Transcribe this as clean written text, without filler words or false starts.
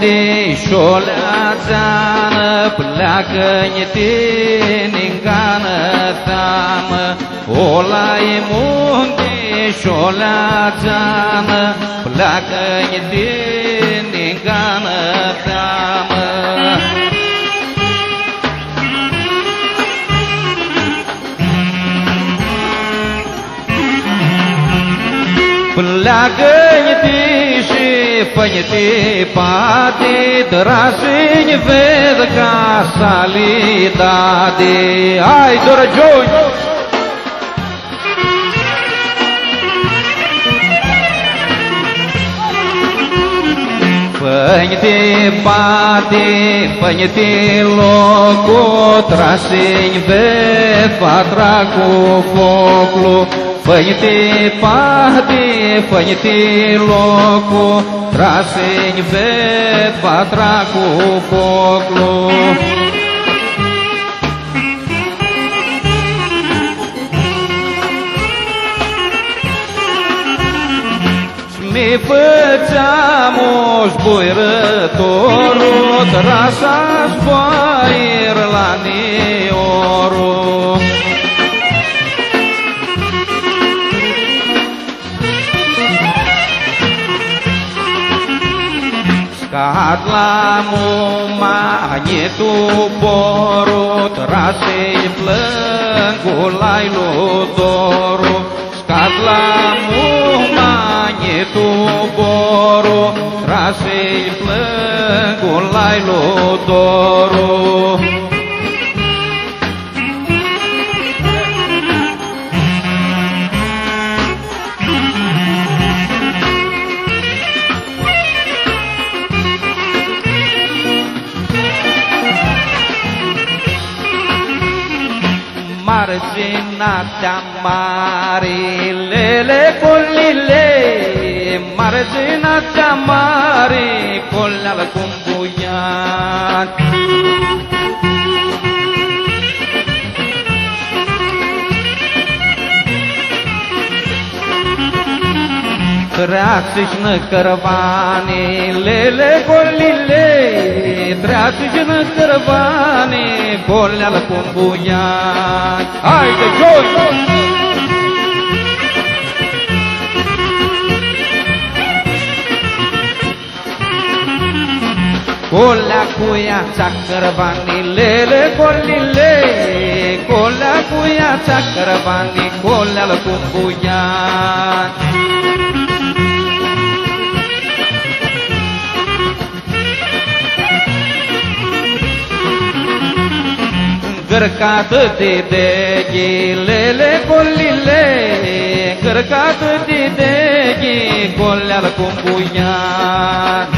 munte șoleațană, pleacă-nyi tiningană teamă. Olai munte șoleațană, pleacă-nyi tiningană teamă. Pleacă-nyi și fă-nyi pate, dragi-nyi ved ca salidade. Hai, Dorăgioni! Fă-nyi pate, fă-nyi locul, tragi-nyi ved, va tragu focul. Fă-nyi pate, fă-nyi locul, tragi-nyi ved, va tragu focul. Mi făceamoși boirătorul, trasa-și boair la niorul. Scad la mumanie tuporul, trase-i plângul lai ludorul. Scad la mumanie tuporul, trase-i plângul lai ludorul. Marginata mare, lele colile, marginata mare, colala cum buiat. Treați-și-nă cărvane, lele colile, treați-și-nă cărvane, colala cum buiat. Hai de jos! Colea cuia-ța cărvane, lele colile, colea cuia-ța cărvane, colala cum buiat. Gărcată de deghi, lele colile, gărcată de deghi, coleală cum buiat.